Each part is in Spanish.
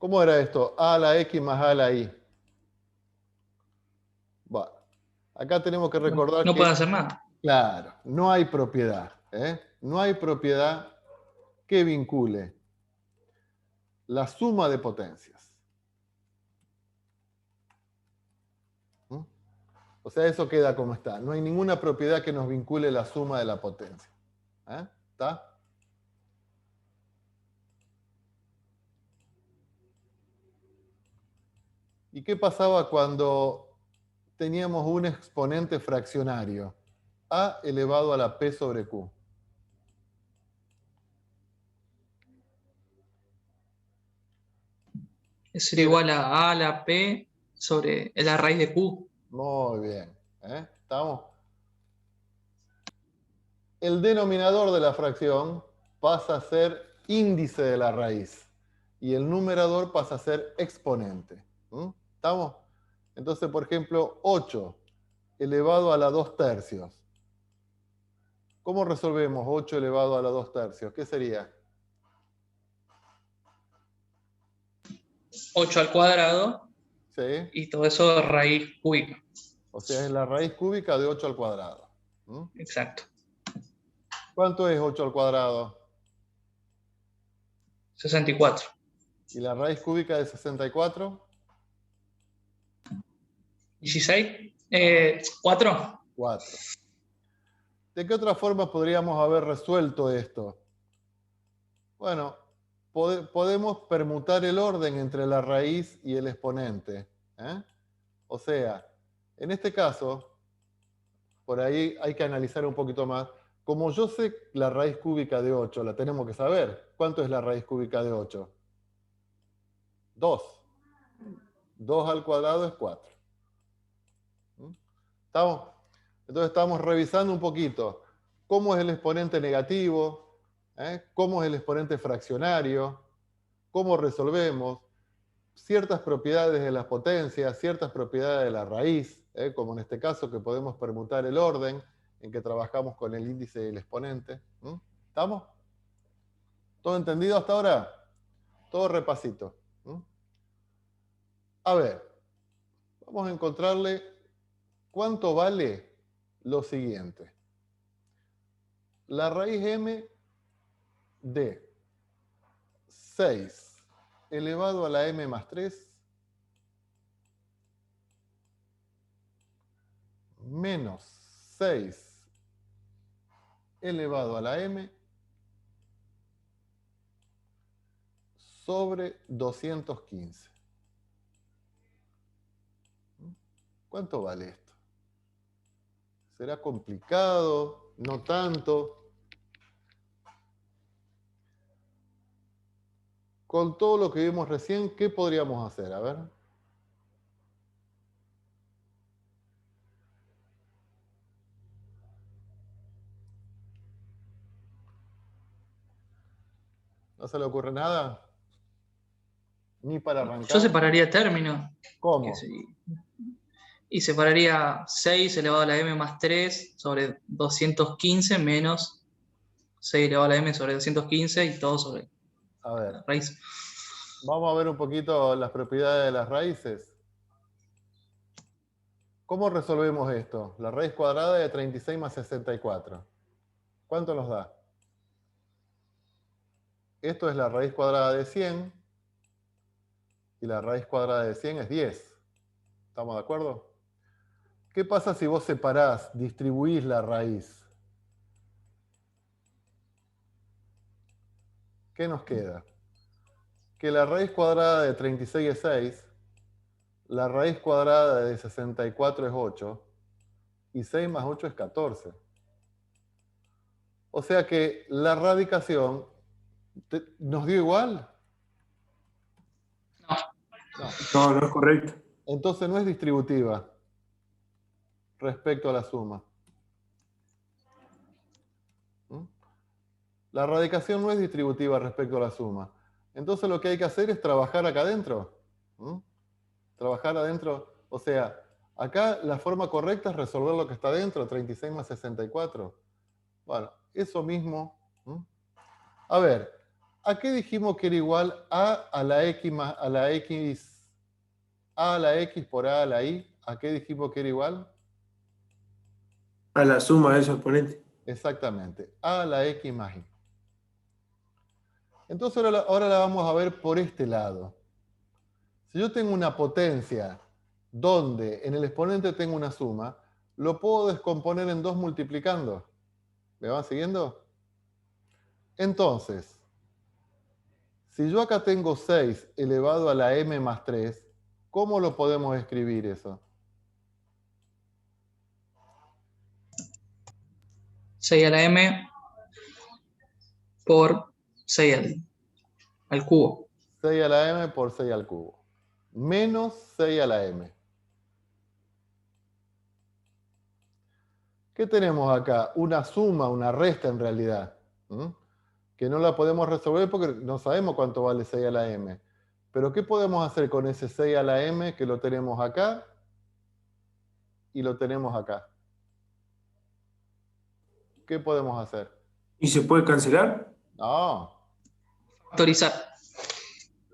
¿Cómo era esto? A a la X más A a la Y. Bueno, acá tenemos que recordar No que, puede hacer nada. claro, no hay propiedad. No hay propiedad que vincule la suma de potencias. ¿Mm? O sea, eso queda como está. No hay ninguna propiedad que nos vincule la suma de la potencia. ¿Está? ¿Y qué pasaba cuando teníamos un exponente fraccionario? A elevado a la P sobre Q. Sería igual a A la P sobre la raíz de Q. Muy bien. ¿Estamos? El denominador de la fracción pasa a ser índice de la raíz y el numerador pasa a ser exponente. ¿Estamos? Entonces, por ejemplo, 8 elevado a la 2 tercios. ¿Cómo resolvemos 8 elevado a la 2 tercios? ¿Qué sería? 8 al cuadrado ¿Sí? y todo eso raíz cúbica. O sea, es la raíz cúbica de 8 al cuadrado. Exacto. ¿Cuánto es 8 al cuadrado? 64. ¿Y la raíz cúbica de 64? 16. 4. 4. ¿De qué otra forma podríamos haber resuelto esto? Bueno, podemos permutar el orden entre la raíz y el exponente. O sea, en este caso, por ahí hay que analizar un poquito más. Como yo sé la raíz cúbica de 8, la tenemos que saber. ¿Cuánto es la raíz cúbica de 8? 2. 2 al cuadrado es 4. ¿Estamos? Entonces estamos revisando un poquito cómo es el exponente negativo, cómo es el exponente fraccionario, cómo resolvemos ciertas propiedades de las potencias, ciertas propiedades de la raíz, como en este caso que podemos permutar el orden en que trabajamos con el índice y el exponente. ¿Estamos? ¿Todo entendido hasta ahora? Todo repasito. A ver, vamos a encontrarle cuánto vale lo siguiente. La raíz m de 6 elevado a la m más 3 menos 6 elevado a la m sobre 215. ¿Cuánto vale esto? ¿Será complicado? ¿No tanto? Con todo lo que vimos recién, ¿qué podríamos hacer? A ver. ¿No se le ocurre nada? Ni para Yo arrancar. separaría términos. ¿Cómo? Y separaría 6 elevado a la m más 3 sobre 215 menos 6 elevado a la m sobre 215 y todo sobre A ver. la raíz. Vamos a ver un poquito las propiedades de las raíces. ¿Cómo resolvemos esto? La raíz cuadrada de 36 más 64. ¿Cuánto nos da? Esto es la raíz cuadrada de 100 y la raíz cuadrada de 100 es 10. ¿Estamos de acuerdo? ¿Qué pasa si vos separás, distribuís la raíz? ¿Qué nos queda? Que la raíz cuadrada de 36 es 6, la raíz cuadrada de 64 es 8 y 6 más 8 es 14. O sea que la radicación nos dio igual. No, no es correcto. Entonces no es distributiva respecto a la suma. La radicación no es distributiva respecto a la suma. Entonces lo que hay que hacer es trabajar acá adentro. Trabajar adentro. O sea, acá la forma correcta es resolver lo que está adentro, 36 más 64. Bueno, eso mismo. A ver, ¿A qué dijimos que era igual a la x más a la x, a la x por a la y? ¿A qué dijimos que era igual? A la suma de esos exponentes. Exactamente, a la x más y. Entonces ahora la vamos a ver por este lado. Si yo tengo una potencia donde en el exponente tengo una suma, lo puedo descomponer en 2 multiplicando. ¿Me van siguiendo? Entonces, si yo acá tengo 6 elevado a la m más 3, ¿cómo lo podemos escribir eso? 6 a la m por 6 al cubo. 6 a la m por 6 al cubo. Menos 6 a la m. ¿Qué tenemos acá? Una suma, una resta en realidad. Que no la podemos resolver porque no sabemos cuánto vale 6 a la m. Pero ¿qué podemos hacer con ese 6 a la m que lo tenemos acá y lo tenemos acá? ¿Qué podemos hacer? ¿Y se puede cancelar? No, Factorizar.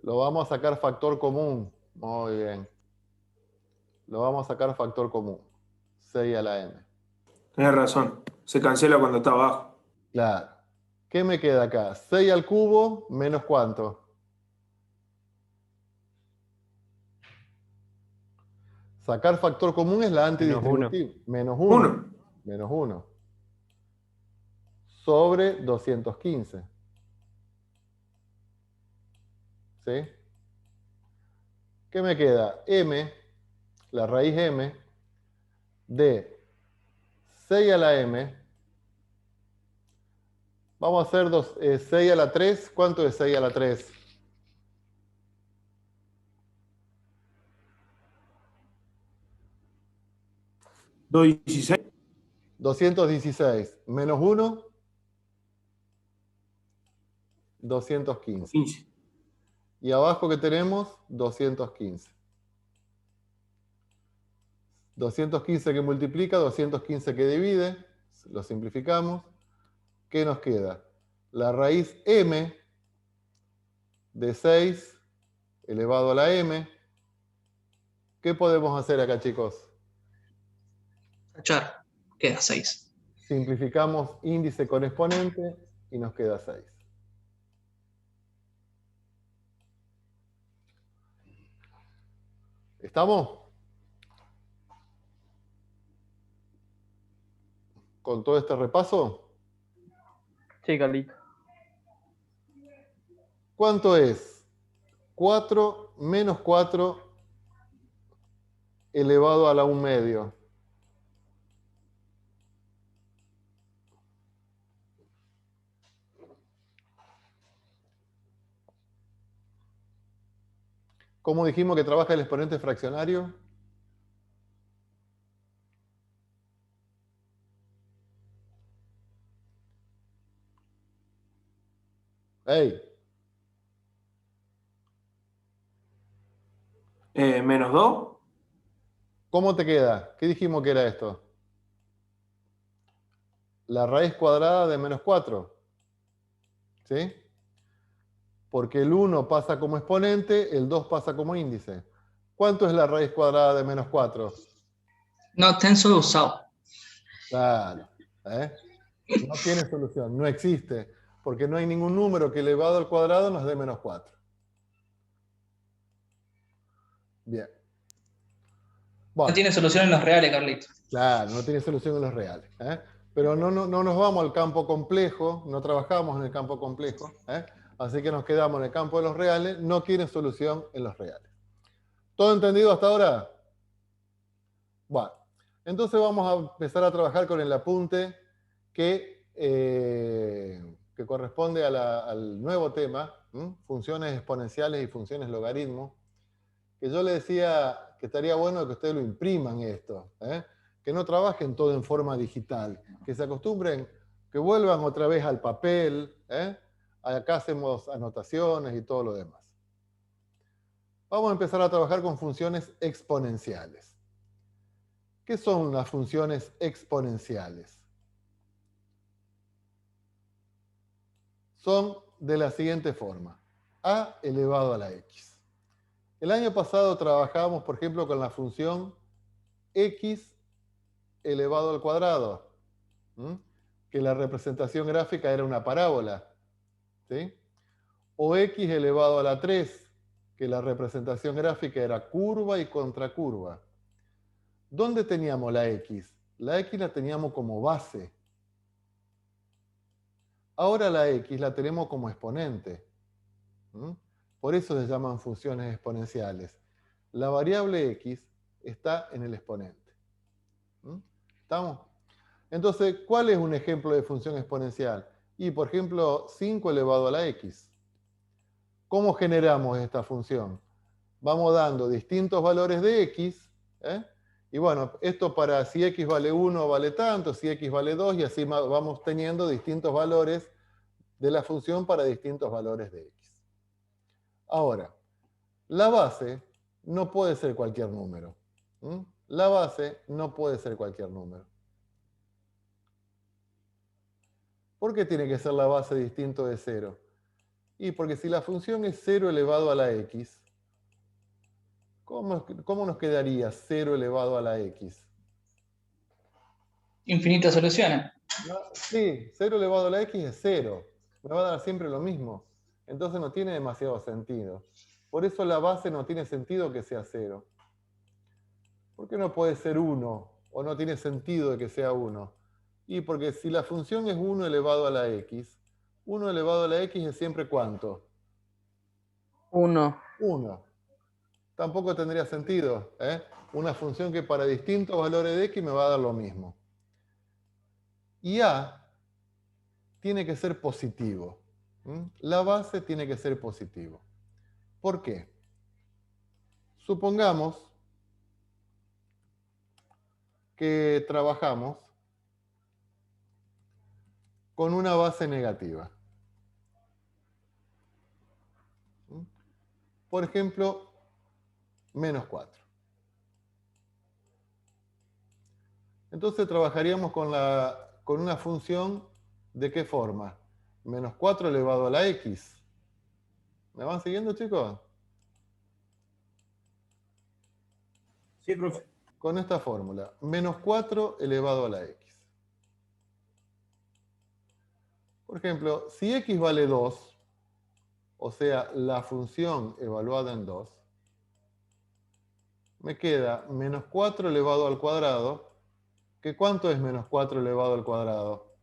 lo vamos a sacar factor común. Muy bien. Lo vamos a sacar factor común. 6 a la m. Tenés razón. Se cancela cuando está abajo. Claro. ¿Qué me queda acá? 6 al cubo menos ¿cuánto? Sacar factor común es la antidistributiva. Menos 1. Uno. Menos 1. Sobre 215. ¿Sí? ¿Qué me queda? M, la raíz M, de 6 a la M. Vamos a hacer 6 a la 3. ¿Cuánto es 6 a la 3? 216. 216. Menos 1. 215. 15. Y abajo que tenemos 215. 215 que multiplica, 215 que divide. Lo simplificamos. ¿Qué nos queda? La raíz m de 6 elevado a la m. ¿Qué podemos hacer acá, chicos? Tachar. Queda 6. Simplificamos índice con exponente y nos queda 6. ¿Estamos? ¿Con todo este repaso? Sí, Carlito. ¿Cuánto es? 4 menos 4 elevado a la 1 medio. ¿Cómo dijimos que trabaja el exponente fraccionario? ¡Ey! Menos 2. ¿Cómo te queda? ¿Qué dijimos que era esto? La raíz cuadrada de menos 4. ¿Sí? Porque el 1 pasa como exponente, el 2 pasa como índice. ¿Cuánto es la raíz cuadrada de menos 4? No, tensor usado. Claro. No tiene solución, no existe. Porque no hay ningún número que elevado al cuadrado nos dé menos 4. Bien. No Bueno, tiene solución en los reales, Carlito. claro, no tiene solución en los reales. Pero no nos vamos al campo complejo, no trabajamos en el campo complejo. Así que nos quedamos en el campo de los reales, no tiene solución en los reales. ¿Todo entendido hasta ahora? Bueno, entonces vamos a empezar a trabajar con el apunte que corresponde al nuevo tema, funciones exponenciales y funciones logaritmos, que yo le decía que estaría bueno que ustedes lo impriman esto, que no trabajen todo en forma digital, que se acostumbren, que vuelvan otra vez al papel, acá hacemos anotaciones y todo lo demás. Vamos a empezar a trabajar con funciones exponenciales. ¿Qué son las funciones exponenciales? Son de la siguiente forma. A elevado a la x. El año pasado trabajábamos, por ejemplo, con la función x elevado al cuadrado, que la representación gráfica era una parábola, ¿sí? O x elevado a la 3, que la representación gráfica era curva y contracurva. ¿Dónde teníamos la x? La x la teníamos como base. Ahora la x la tenemos como exponente. Por eso se llaman funciones exponenciales. La variable x está en el exponente. ¿Estamos? Entonces, ¿cuál es un ejemplo de función exponencial? Y, por ejemplo, 5 elevado a la x. ¿Cómo generamos esta función? Vamos dando distintos valores de x, y bueno, esto para si x vale 1 vale tanto, si x vale 2, y así vamos teniendo distintos valores de la función para distintos valores de x. Ahora, la base no puede ser cualquier número. La base no puede ser cualquier número. ¿Por qué tiene que ser la base distinto de 0? Y porque si la función es 0 elevado a la x, ¿cómo nos quedaría 0 elevado a la x? Infinitas soluciones. Sí, 0 elevado a la x es 0. Me va a dar siempre lo mismo. Entonces no tiene demasiado sentido. Por eso la base no tiene sentido que sea 0. ¿Por qué no puede ser 1? ¿O no tiene sentido de que sea 1? Y porque si la función es 1 elevado a la x, 1 elevado a la x es siempre ¿cuánto? 1. 1. Tampoco tendría sentido. Una función que para distintos valores de x me va a dar lo mismo. Y a tiene que ser positivo. La base tiene que ser positivo. ¿Por qué? Supongamos que trabajamos con una base negativa. Por ejemplo, menos 4. Entonces trabajaríamos con una función ¿de qué forma? Menos 4 elevado a la x. ¿Me van siguiendo, chicos? Sí, profe. Con esta fórmula. Menos 4 elevado a la x. Por ejemplo, si x vale 2, o sea, la función evaluada en 2, me queda menos 4 elevado al cuadrado. ¿Que cuánto es menos 4 elevado al cuadrado?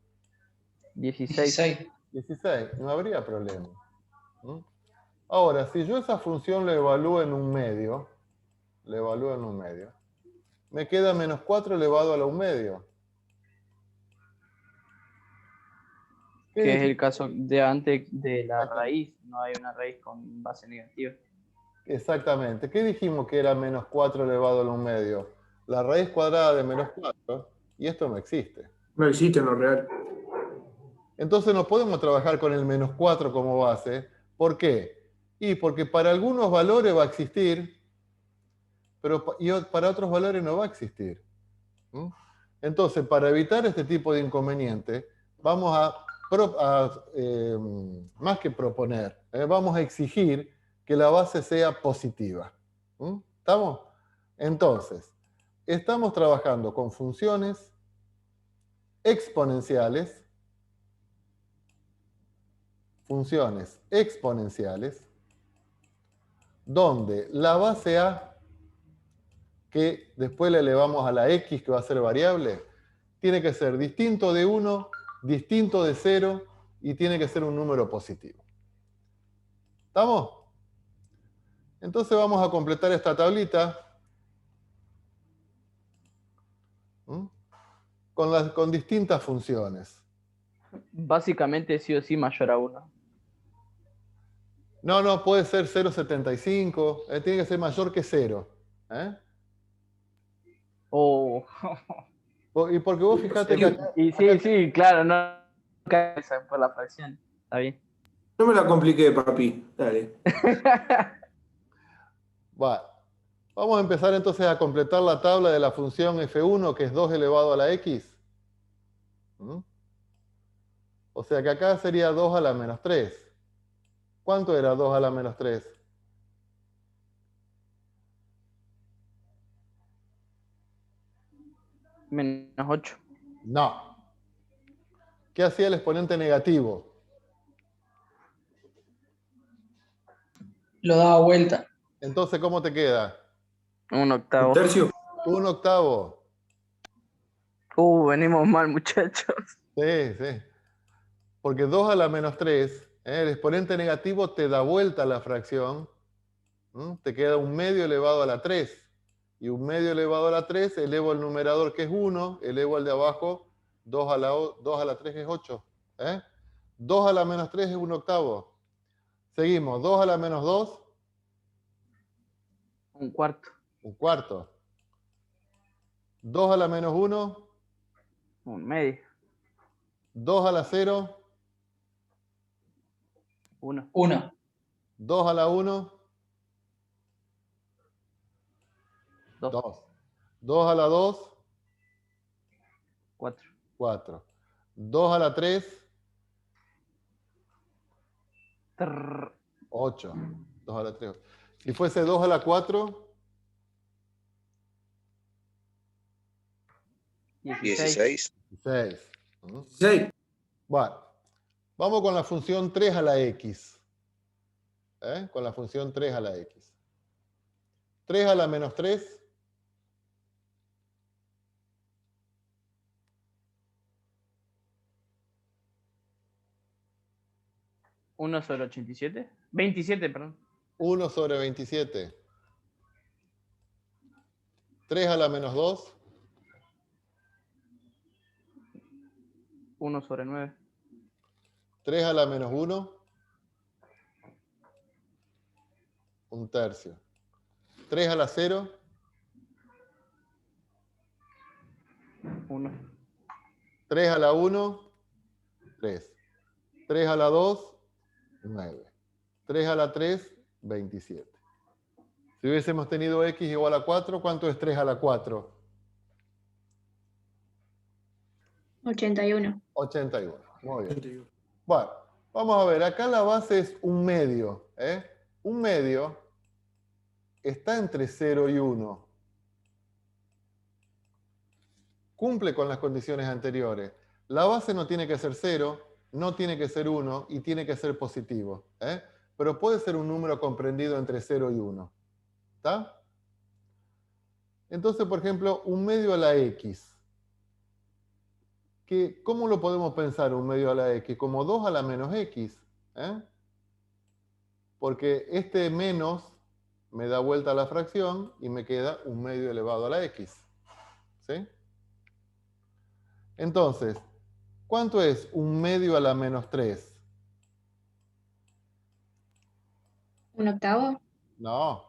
16. 16. No habría problema. Ahora, si yo esa función la evalúo en un medio, me queda menos 4 elevado a la 1 medio. Que es el caso de antes de la raíz. No hay una raíz con base negativa. Exactamente. ¿Qué dijimos que era menos 4 elevado a la 1 medio? La raíz cuadrada de menos 4, y esto no existe. No existe en lo real. Entonces no podemos trabajar con el menos 4 como base. ¿Por qué? Y porque para algunos valores va a existir, pero para otros valores no va a existir. Entonces, para evitar este tipo de inconveniente, vamos más que proponer, vamos a exigir que la base sea positiva. ¿Estamos? Entonces, estamos trabajando con funciones exponenciales, donde la base A, que después le elevamos a la x, que va a ser variable, tiene que ser distinto de 1, distinto de 0, y tiene que ser un número positivo. ¿Estamos? Entonces vamos a completar esta tablita con distintas funciones. Básicamente sí o sí mayor a 1. No, puede ser 0,75, tiene que ser mayor que 0. Oh. Y porque vos fijate que acá, Y sí, claro, no cae por la fracción. Está bien. No me la compliqué, papi. Dale. vamos a empezar entonces a completar la tabla de la función f1, que es 2 elevado a la x. O sea que acá sería 2 a la menos 3. ¿Cuánto era 2 a la menos 3? Menos 8. No. ¿Qué hacía el exponente negativo? Lo daba vuelta. Entonces, ¿cómo te queda? 1 Un octavo. tercio. 1 octavo. Venimos mal, muchachos. Sí, sí. Porque 2 a la menos 3, el exponente negativo te da vuelta la fracción. Te queda 1 medio elevado a la 3. Y 1 medio elevado a la 3, elevo el numerador que es 1, elevo el de abajo, 2 a la 3 es 8. 2 a la menos 3 es 1 octavo. Seguimos, 2 a la menos 2, 1 cuarto. 1 cuarto. 2 a la menos 1, 1 medio. 2 a la 0, 1. 1. 2 a la 1, 2. 2. 2 a la 2, 4. 4. 2 a la 3, 8. 2 a la 3. Si fuese 2 a la 4, 16. 6. 6. Bueno, vamos con la función 3 a la x. Con la función 3 a la x. 3 a la menos 3. 1 sobre 87. 27, perdón. 1 sobre 27. 3 a la menos 2. 1 sobre 9. 3 a la menos 1. 1 tercio. 3 a la 0. 1. 3 a la 1. 3. 3 a la 2. 9. 3 a la 3. 27. Si hubiésemos tenido x igual a 4, ¿cuánto es 3 a la 4? 81. 81. Muy bien. Bueno, vamos a ver. Acá la base es 1 medio. 1 medio está entre 0 y 1. Cumple con las condiciones anteriores. La base no tiene que ser 0, no tiene que ser 1 y tiene que ser positivo. Pero puede ser un número comprendido entre 0 y 1. ¿Está? Entonces, por ejemplo, 1 medio a la x. ¿Cómo lo podemos pensar 1 medio a la x? Como 2 a la menos x. Porque este menos me da vuelta a la fracción y me queda 1 medio elevado a la x. ¿Sí? Entonces, ¿cuánto es 1 medio a la menos 3? ¿1 octavo? No.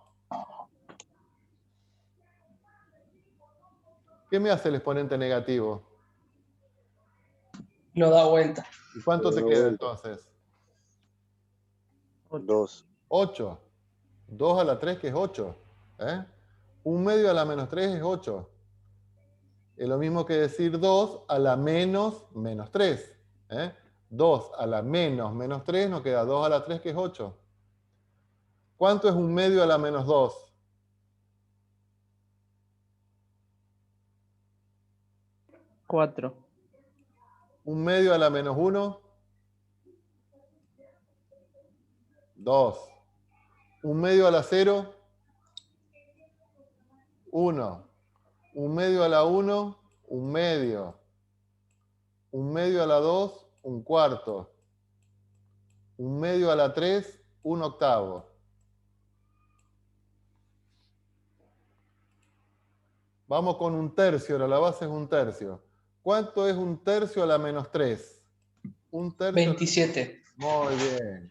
¿Qué me hace el exponente negativo? Lo da vuelta. ¿Y cuánto te queda entonces? 2. 8. 2 a la 3 que es 8. 1 medio a la menos 3 es 8. Es lo mismo que decir 2 a la menos 3. 2 a la menos 3 nos queda 2 a la 3 que es 8. ¿Cuánto es 1 medio a la menos 2? 4. 1 medio a la menos 1. 2. 1 medio a la 0. 1. 1 medio a la 1. 1 medio. 1 medio a la 2. 1 cuarto. 1 medio a la 3. 1 octavo. Vamos con 1 tercio. Ahora la base es 1 tercio. ¿Cuánto es 1 tercio a la menos 3? 1 tercio. 27. Muy bien.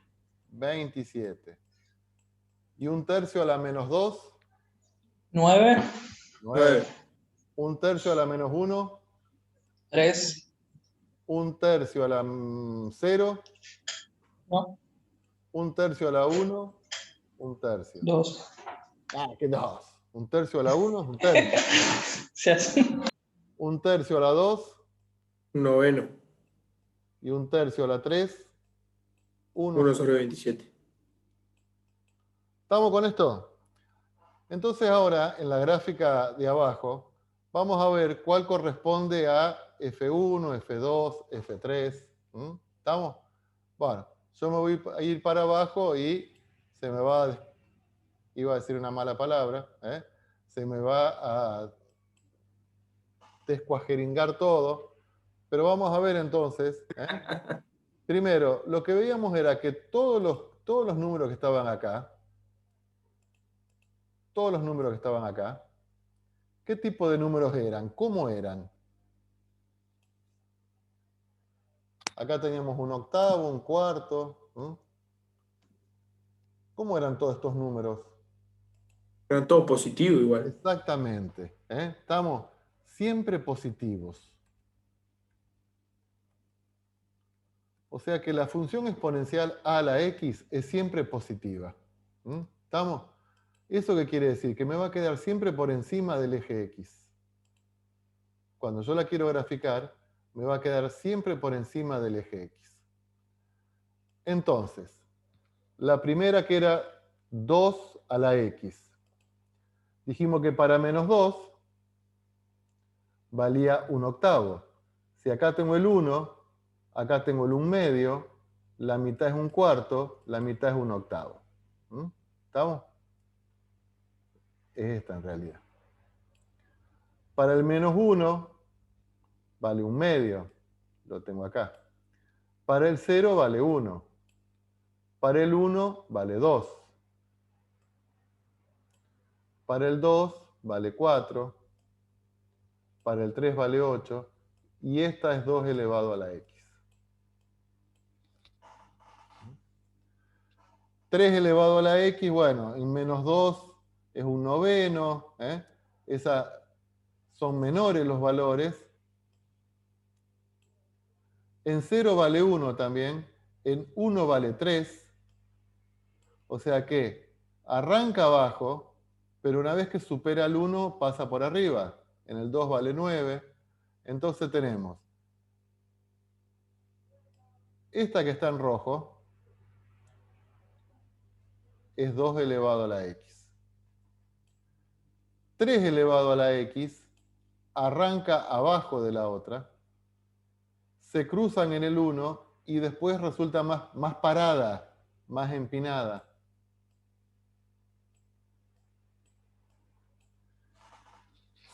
27. ¿Y 1 tercio a la menos 2? 9. 9. 1 tercio a la menos 1. 3. 1 tercio a la 0. No. 1 tercio a la 1. 1 tercio. 2. Ah, ¿qué 2? 1 tercio a la 1 es 1 tercio. Se hace. 1 tercio a la 2. Un noveno. Y 1 tercio a la 3. 1 sobre 27. ¿Estamos con esto? Entonces ahora, en la gráfica de abajo, vamos a ver cuál corresponde a F1, F2, F3. ¿Estamos? Bueno, yo me voy a ir para abajo y se me va a... Iba a decir una mala palabra, se me va a descuajeringar todo, pero vamos a ver entonces. Primero, lo que veíamos era que todos los números que estaban acá, ¿qué tipo de números eran? ¿Cómo eran? Acá teníamos un octavo, un cuarto. ¿Cómo eran todos estos números? Eran todos positivos igual. Exactamente. Estamos siempre positivos. O sea que la función exponencial a la x es siempre positiva. ¿Estamos? ¿Eso qué quiere decir? Que me va a quedar siempre por encima del eje x. Cuando yo la quiero graficar, me va a quedar siempre por encima del eje x. Entonces, la primera que era 2 a la x. Dijimos que para menos 2 valía un octavo. Si acá tengo el 1, acá tengo el 1 medio, la mitad es un cuarto, la mitad es un octavo. ¿Estamos? Es esta en realidad. Para el menos 1 vale 1 medio, lo tengo acá. Para el 0 vale 1. Para el 1 vale 2. Para el 2 vale 4. Para el 3 vale 8. Y esta es 2 elevado a la x. 3 elevado a la x, bueno, en menos 2 es un noveno. Son menores los valores. En 0 vale 1 también. En 1 vale 3. O sea que arranca abajo, pero una vez que supera el 1 pasa por arriba. En el 2 vale 9. Entonces tenemos esta que está en rojo es 2 elevado a la x. 3 elevado a la x arranca abajo de la otra, se cruzan en el 1 y después resulta más parada, más empinada.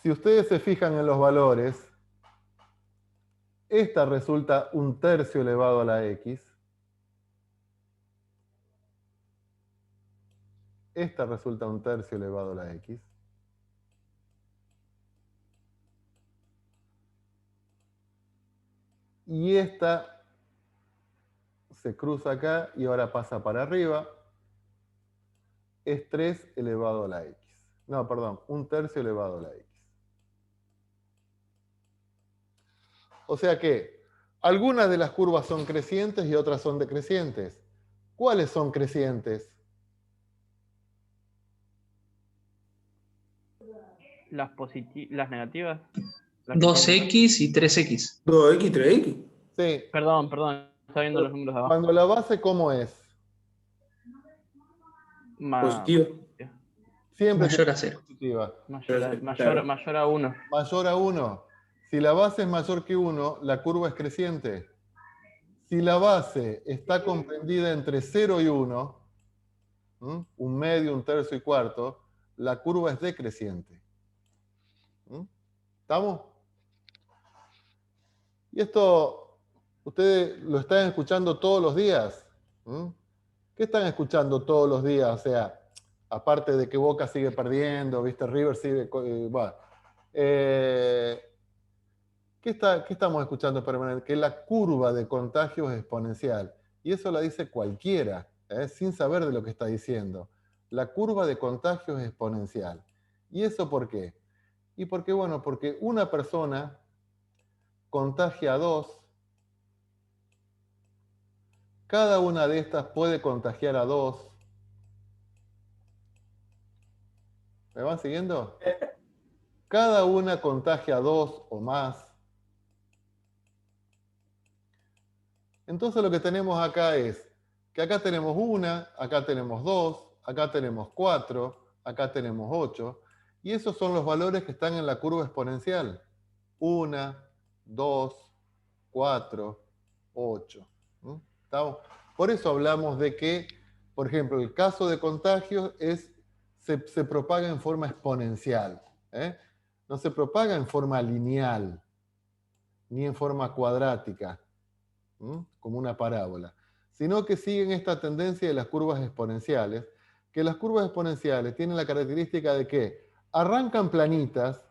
Si ustedes se fijan en los valores, esta resulta 1/3 elevado a la x. Esta resulta 1/3 elevado a la x. Y esta se cruza acá y ahora pasa para arriba. Es 3 elevado a la x. No, perdón, 1/3 elevado a la x. O sea que algunas de las curvas son crecientes y otras son decrecientes. ¿Cuáles son crecientes? Las negativas. 2x y 3x. 2x, 3x. Sí. Perdón, está viendo los números de abajo. Cuando la base, ¿cómo es? Positivo. Siempre Mayor a 0. positiva. Mayor a 1. Mayor a 1. Si la base es mayor que 1, la curva es creciente. Si la base está comprendida entre 0 y 1, 1 medio, 1/3 y cuarto, la curva es decreciente. ¿Estamos? Y esto, ustedes lo están escuchando todos los días. ¿Qué están escuchando todos los días? O sea, aparte de que Boca sigue perdiendo, ¿viste? River sigue... bueno. ¿Qué estamos escuchando permanentemente? Que la curva de contagios es exponencial. Y eso la dice cualquiera, sin saber de lo que está diciendo. La curva de contagios es exponencial. ¿Y eso por qué? Y porque, bueno, porque una persona contagia a 2. Cada una de estas puede contagiar a 2. ¿Me van siguiendo? Cada una contagia a 2 o más. Entonces lo que tenemos acá es que acá tenemos 1, acá tenemos 2, acá tenemos 4, acá tenemos 8, y esos son los valores que están en la curva exponencial. 1, 2, 4, 8. ¿Estamos? Por eso hablamos de que, por ejemplo, el caso de contagios se propaga en forma exponencial. No se propaga en forma lineal, ni en forma cuadrática, como una parábola, sino que siguen esta tendencia de las curvas exponenciales, que las curvas exponenciales tienen la característica de que arrancan planitas,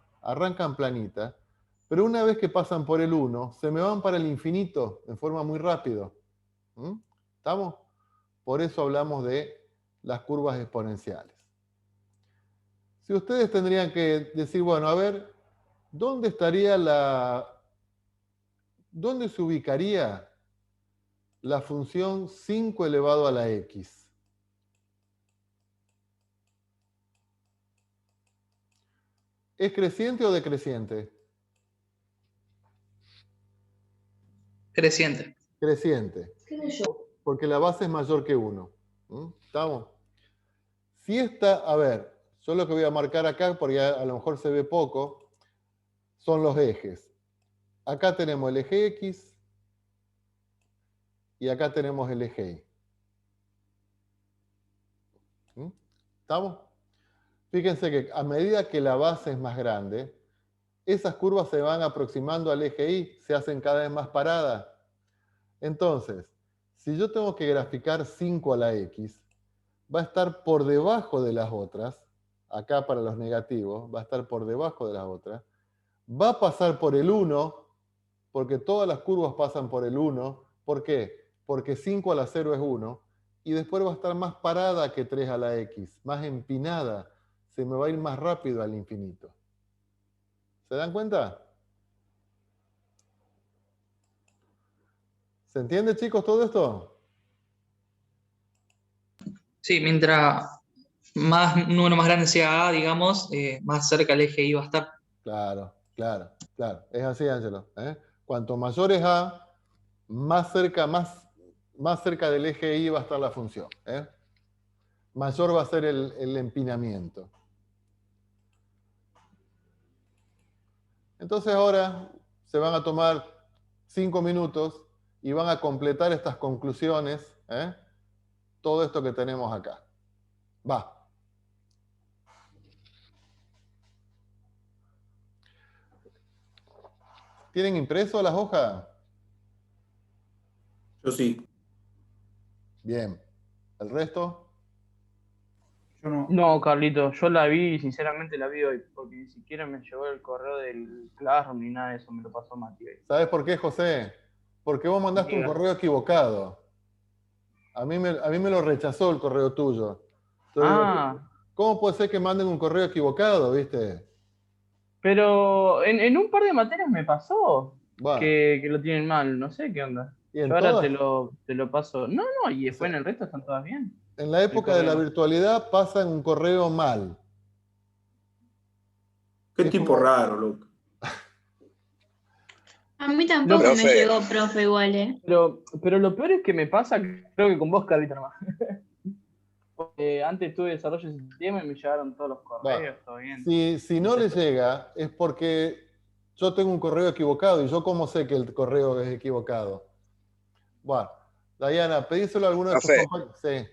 pero una vez que pasan por el 1, se me van para el infinito en forma muy rápido. ¿Estamos? Por eso hablamos de las curvas exponenciales. Si ustedes tendrían que decir, bueno, a ver, ¿dónde se ubicaría la función 5 elevado a la x? ¿Es creciente o decreciente? Creciente. Creciente. Porque la base es mayor que 1. ¿Estamos? Si esta, a ver, yo lo que voy a marcar acá, porque a lo mejor se ve poco, son los ejes. Acá tenemos el eje X y acá tenemos el eje Y. ¿Estamos? Fíjense que a medida que la base es más grande, esas curvas se van aproximando al eje Y, se hacen cada vez más paradas. Entonces, si yo tengo que graficar 5 a la X, va a estar por debajo de las otras, acá para los negativos, va a estar por debajo de las otras, va a pasar por el 1, porque todas las curvas pasan por el 1. ¿Por qué? Porque 5 a la 0 es 1, y después va a estar más parada que 3 a la X, más empinada, se me va a ir más rápido al infinito. ¿Se dan cuenta? ¿Se entiende, chicos, todo esto? Sí, mientras un número más grande sea A, digamos, más cerca el eje Y va a estar. Claro, claro, claro. Es así, Ángelo. Cuanto mayor es A, más cerca del eje Y va a estar la función. Mayor va a ser el empinamiento. Entonces ahora se van a tomar 5 minutos y van a completar estas conclusiones, todo esto que tenemos acá. Va. ¿Tienen impreso las hojas? Yo sí. Bien. ¿El resto? Yo no. No, Carlito, yo la vi, sinceramente la vi hoy, porque ni siquiera me llegó el correo del Classroom ni nada de eso, me lo pasó Mati hoy. ¿Sabes por qué, José? Porque vos mandaste un Diga. correo equivocado. A mí me lo rechazó el correo tuyo. Entonces digo, ¿cómo puede ser que manden un correo equivocado, viste? Pero en un par de materias me pasó Bueno, que lo tienen mal, no sé qué onda. y en Yo ahora todas, te lo paso. No, y o después sea, en el resto están todas bien. en la El época de la correo. virtualidad pasan un correo mal. Qué Es tipo como, raro, loco. A mí Lo- tampoco me Profe, llegó, profe, igual, ¿eh? pero lo peor es que me pasa, creo que con vos, Carlito, nomás. Porque antes tuve desarrollo de sistema y me llegaron todos los va, correos, todo bien. si no le llega, es porque yo tengo un correo equivocado y yo cómo sé que el correo es equivocado. Bueno, Diana, pedíselo a alguno de tus profe, compañeros. Sí,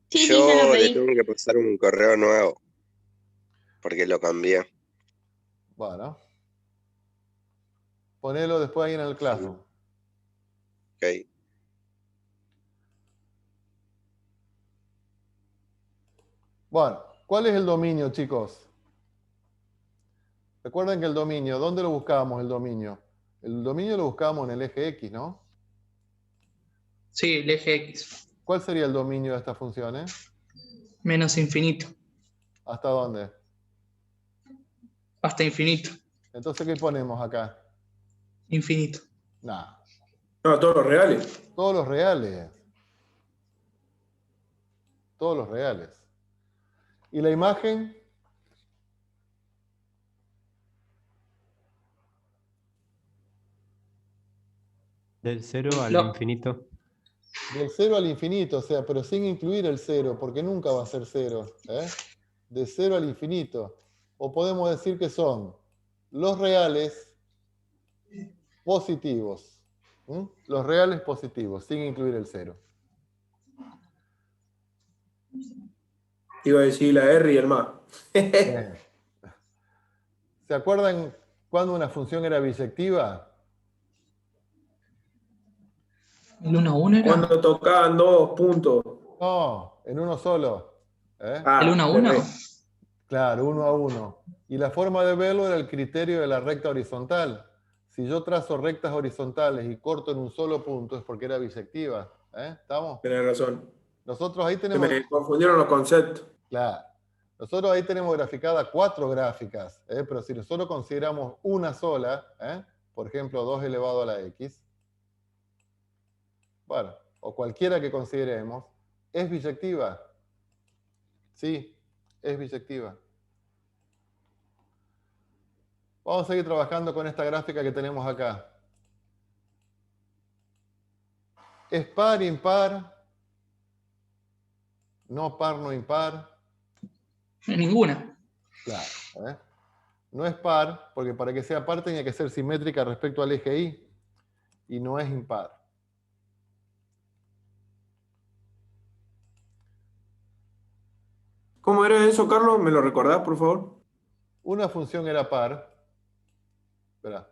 Sí, ya lo yo le pedí. tengo que pasar un correo nuevo porque lo cambié. bueno. Ponelo después ahí en el Classroom. Ok. Bueno, ¿cuál es el dominio, chicos? Recuerden que el dominio, ¿dónde lo buscábamos el dominio? El dominio lo buscábamos en el eje X, ¿no? Sí, el eje X. ¿Cuál sería el dominio de estas funciones? Menos infinito. ¿Hasta dónde? Hasta infinito. Entonces, ¿qué ponemos acá? Infinito. Nada. No, todos los reales. Todos los reales. Todos los reales. ¿Y la imagen? Del 0 al No. infinito. Del 0 al infinito, o sea, pero sin incluir el 0, porque nunca va a ser 0. De 0 al infinito. O podemos decir que son los reales positivos. Los reales positivos, sin incluir el 0. Iba a decir la R y el más. Bien. ¿Se acuerdan cuando una función era biyectiva? ¿El 1 a 1 era? Cuando tocaban 2 puntos. No, en uno solo. ¿El 1 a de 1? re. Claro, 1 a 1. Y la forma de verlo era el criterio de la recta horizontal. Si yo trazo rectas horizontales y corto en un solo punto es porque era bisectiva. ¿Estamos? Tenés razón. Nosotros ahí Se tenemos... me confundieron los conceptos. Claro. Nosotros ahí tenemos graficadas 4 gráficas, pero si nosotros consideramos una sola, por ejemplo, 2 elevado a la x, bueno, o cualquiera que consideremos, ¿es biyectiva? Sí, es biyectiva. Vamos a seguir trabajando con esta gráfica que tenemos acá. ¿Es par, impar? ¿No par, no impar? Ninguna. Claro. No es par, porque para que sea par tenía que ser simétrica respecto al eje Y, y no es impar. ¿Cómo era eso, Carlos? ¿Me lo recordás, por favor? Una función era par. Espera.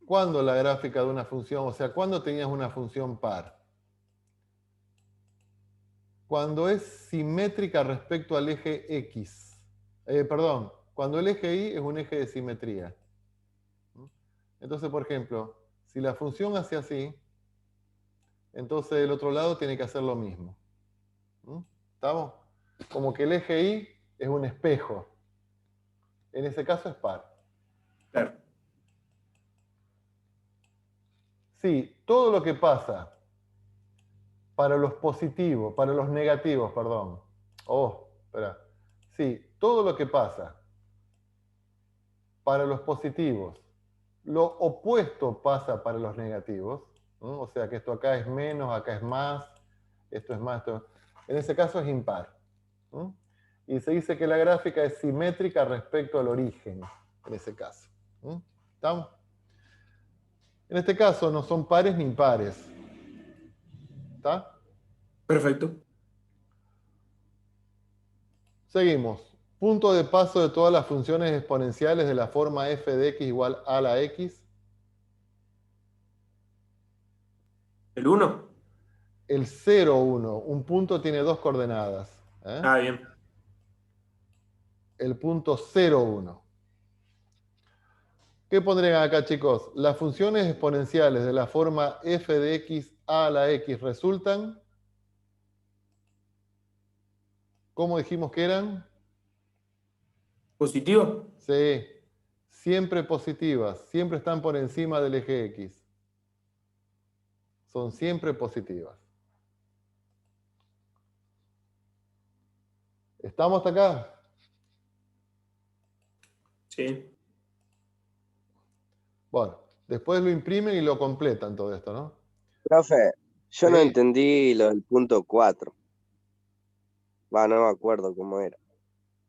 ¿Cuándo la gráfica de una función? O sea, ¿cuándo tenías una función par? Cuando es simétrica respecto al eje X. Perdón, cuando el eje Y es un eje de simetría. Entonces, por ejemplo, si la función hace así, entonces el otro lado tiene que hacer lo mismo. ¿Estamos? Como que el eje Y es un espejo. En ese caso es par. Claro. Sí, todo lo que pasa para los positivos, para los negativos, perdón. Espera. Sí, todo lo que pasa para los positivos, lo opuesto pasa para los negativos. O sea que esto acá es menos, acá es más, esto es más, esto... En ese caso es impar. Y se dice que la gráfica es simétrica respecto al origen, en ese caso. ¿Estamos? En este caso no son pares ni impares. ¿Está? Perfecto. Seguimos. Punto de paso de todas las funciones exponenciales de la forma f de x igual a la x. ¿El 1? El 0, 1. Un punto tiene 2 coordenadas. Bien. El punto 0, 1. ¿Qué pondrían acá, chicos? Las funciones exponenciales de la forma f de x a la x resultan... ¿Cómo dijimos que eran? ¿Positivo? Sí. Siempre positivas. Siempre están por encima del eje x. Son siempre positivas. ¿Estamos hasta acá? Sí. Bueno, después lo imprimen y lo completan todo esto, ¿no? Profe, yo no Sí. entendí lo del punto 4. No me acuerdo cómo era.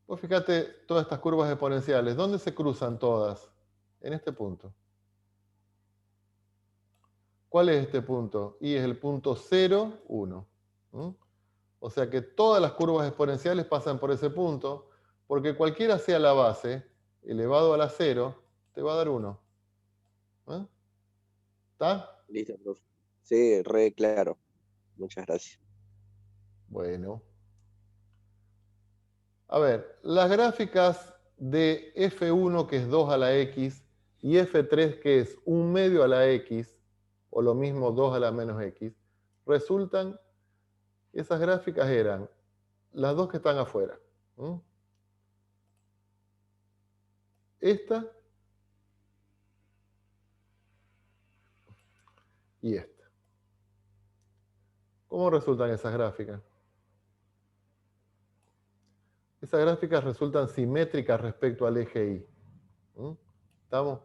Vos fíjate todas estas curvas exponenciales. ¿Dónde se cruzan todas? En este punto. ¿Cuál es este punto? Y es el punto 0, 1. O sea que todas las curvas exponenciales pasan por ese punto, porque cualquiera sea la base, elevado a la 0, te va a dar 1. ¿Está? Listo, profe. Sí, re claro. Muchas gracias. Bueno. A ver, las gráficas de F1, que es 2 a la X, y F3, que es 1 medio a la X, o lo mismo 2 a la menos X, resultan, esas gráficas eran las dos que están afuera. Esta y esta. ¿Cómo resultan esas gráficas? Esas gráficas resultan simétricas respecto al eje Y. ¿Estamos?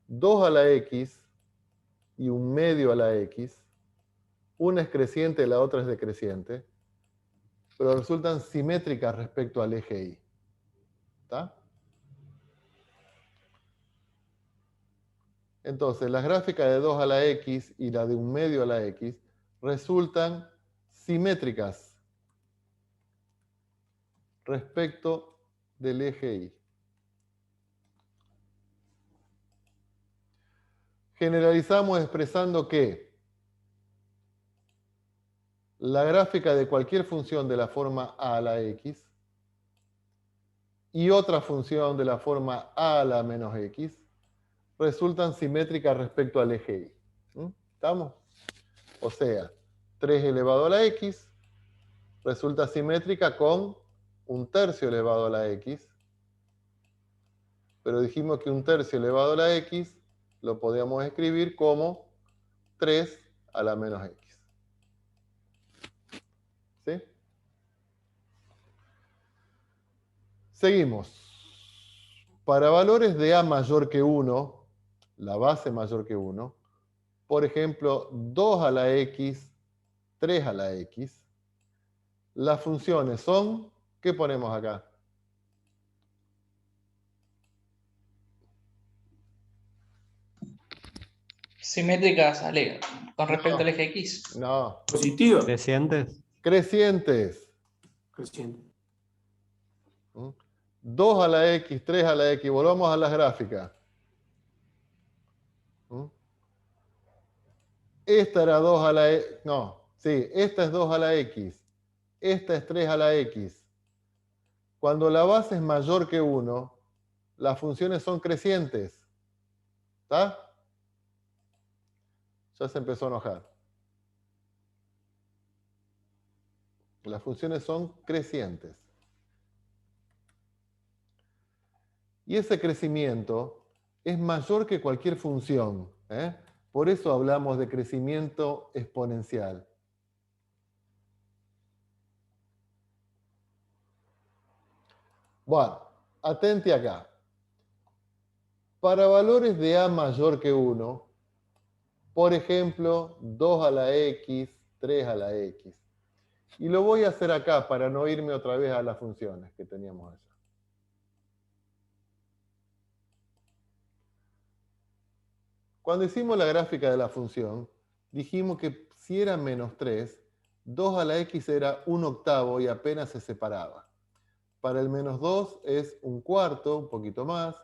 2 a la X y 1/2 a la X. Una es creciente y la otra es decreciente, pero resultan simétricas respecto al eje Y. ¿Está? Entonces, las gráficas de 2 a la X y la de 1/2 a la X resultan simétricas respecto del eje Y. Generalizamos expresando que la gráfica de cualquier función de la forma a la X y otra función de la forma a a la menos X resultan simétricas respecto al eje Y. ¿Estamos? O sea, 3 elevado a la X resulta simétrica con 1/3 elevado a la X, pero dijimos que 1/3 elevado a la X lo podíamos escribir como 3 a la menos X. ¿Sí? Seguimos. Para valores de a mayor que 1, la base mayor que 1, por ejemplo, 2 a la X, 3 a la X, las funciones son, ¿qué ponemos acá? Simétricas con respecto al eje X. No, Positiva. Crecientes. crecientes. Creciente. 2 a la X, 3 a la X, volvamos a las gráficas. Esta era 2 a la X, no, sí, esta es 2 a la X, esta es 3 a la X. Cuando la base es mayor que 1, las funciones son crecientes. ¿Está? Ya se empezó a enojar. Las funciones son crecientes. Y ese crecimiento es mayor que cualquier función. Por eso hablamos de crecimiento exponencial. Bueno, atente acá. Para valores de a mayor que 1, por ejemplo, 2 a la X, 3 a la X. Y lo voy a hacer acá para no irme otra vez a las funciones que teníamos allá. Cuando hicimos la gráfica de la función, dijimos que si era menos 3, 2 a la X era 1/8 y apenas se separaba. Para el menos 2 es 1/4, un poquito más.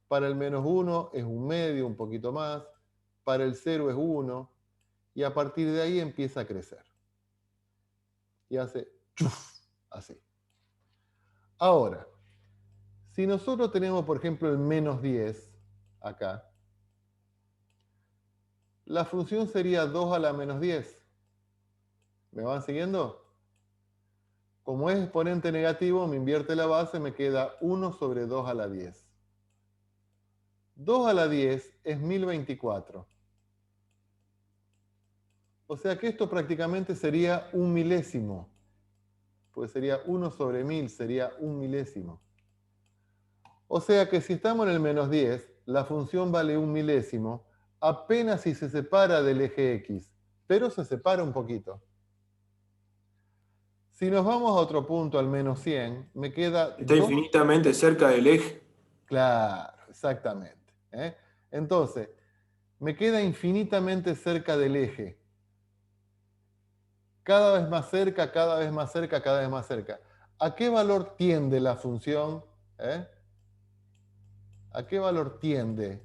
Para el menos 1 es 1/2, un poquito más. Para el 0 es 1. Y a partir de ahí empieza a crecer. Y hace chuf, así. Ahora, si nosotros tenemos, por ejemplo, el menos 10 acá, la función sería 2 a la menos 10. ¿Me van siguiendo? Como es exponente negativo, me invierte la base, me queda 1 sobre 2 a la 10. 2 a la 10 es 1024. O sea que esto prácticamente sería 1 milésimo. Pues sería 1 sobre 1000, sería 1 milésimo. O sea que si estamos en el menos 10, la función vale 1 milésimo, apenas si se separa del eje X, pero se separa un poquito. Si nos vamos a otro punto, al menos 100, me queda... Está infinitamente cerca del eje. Claro, exactamente. Entonces, me queda infinitamente cerca del eje. Cada vez más cerca, cada vez más cerca, cada vez más cerca. ¿A qué valor tiende la función? ¿A qué valor tiende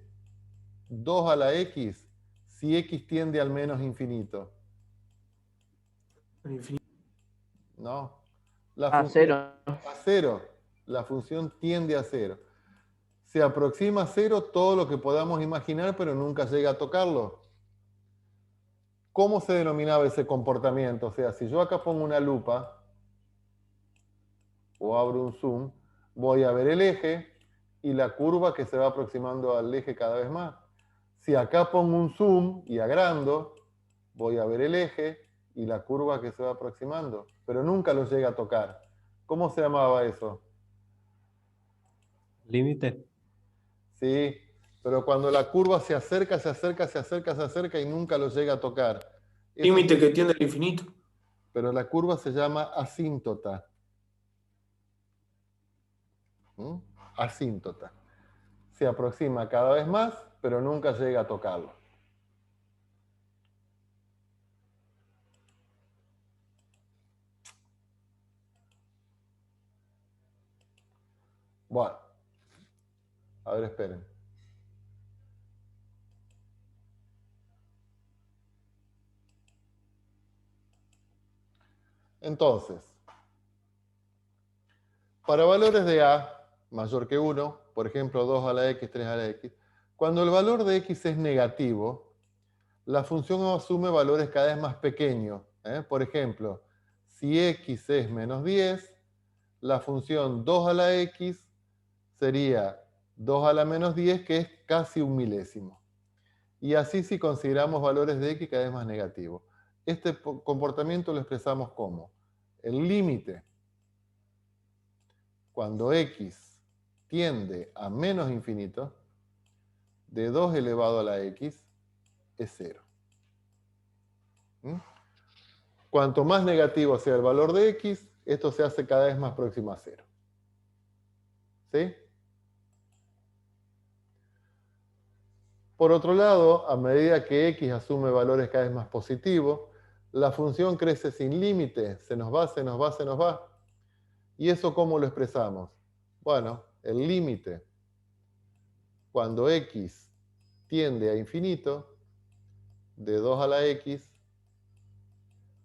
2 a la X si X tiende al menos infinito? No. A cero. A cero. La función tiende a cero. Se aproxima a cero todo lo que podamos imaginar, pero nunca llega a tocarlo. ¿Cómo se denominaba ese comportamiento? O sea, si yo acá pongo una lupa o abro un zoom, voy a ver el eje y la curva que se va aproximando al eje cada vez más. Si acá pongo un zoom y agrando, voy a ver el eje y la curva que se va aproximando, pero nunca lo llega a tocar. ¿Cómo se llamaba eso? Límite. Sí, Pero cuando la curva se acerca y nunca lo llega a tocar. Eso- Límite que tiende al infinito. Pero la curva se llama asíntota. ¿Mm? Asíntota. Se aproxima cada vez más, pero nunca llega a tocarlo. Bueno, a ver, esperen. Entonces, para valores de a mayor que 1, por ejemplo 2 a la x, 3 a la x, cuando el valor de x es negativo, la función asume valores cada vez más pequeños. Por ejemplo, si x es menos 10, la función 2 a la x sería 2 a la menos 10, que es casi un milésimo. Y así si consideramos valores de x cada vez más negativos. Este comportamiento lo expresamos como el límite cuando x tiende a menos infinito de 2 elevado a la x es 0. Cuanto más negativo sea el valor de x, esto se hace cada vez más próximo a 0. ¿Sí? Por otro lado, a medida que x asume valores cada vez más positivos, la función crece sin límite, se nos va, se nos va, se nos va. ¿Y eso cómo lo expresamos? Bueno, el límite, cuando x tiende a infinito, de 2 a la x,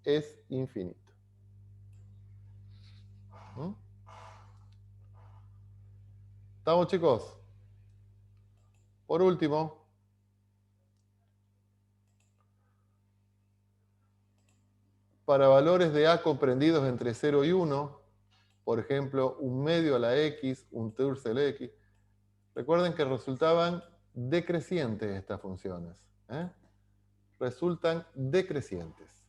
es infinito. ¿Estamos, chicos? Por último, para valores de a comprendidos entre 0 y 1, por ejemplo, 1/2 a la x, 1/3 a la x, recuerden que resultaban decrecientes estas funciones. Resultan decrecientes.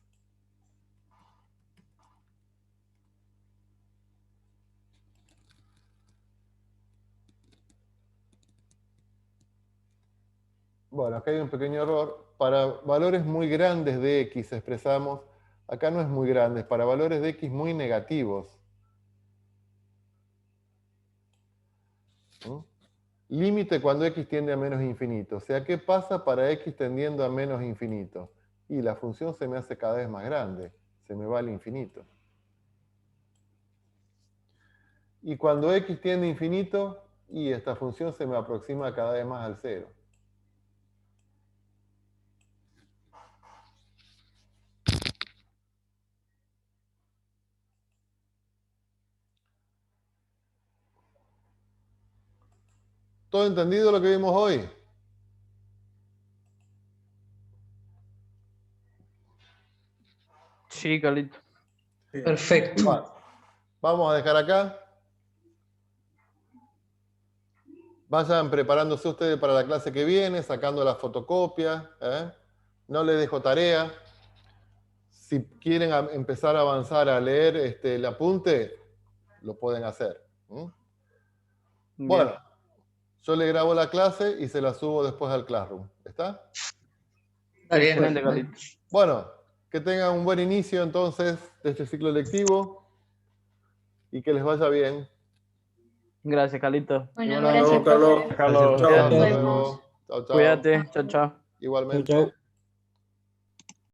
Bueno, acá hay un pequeño error. Para valores muy grandes de x expresamos, acá no es muy grandes, para valores de x muy negativos. Límite cuando x tiende a menos infinito. O sea, ¿qué pasa para x tendiendo a menos infinito? Y la función se me hace cada vez más grande, se me va al infinito. Y cuando x tiende a infinito, y esta función se me aproxima cada vez más al 0. ¿Todo entendido lo que vimos hoy? Sí, Carlito. Perfecto. Bueno, vamos a dejar acá. Vayan preparándose ustedes para la clase que viene, sacando la fotocopia. No les dejo tarea. Si quieren empezar a avanzar a leer el apunte, lo pueden hacer. Bueno, yo le grabo la clase y se la subo después al Classroom. ¿Está? Está bien. Excelente, Carlito. Bueno, que tengan un buen inicio entonces de este ciclo lectivo y que les vaya bien. Gracias, Carlito. Bueno, No, gracias, Carlos. profe. Carlos, Chao. Hasta cuídate. luego. Chao, chao. Cuídate. Chao, chao. Igualmente. Chao.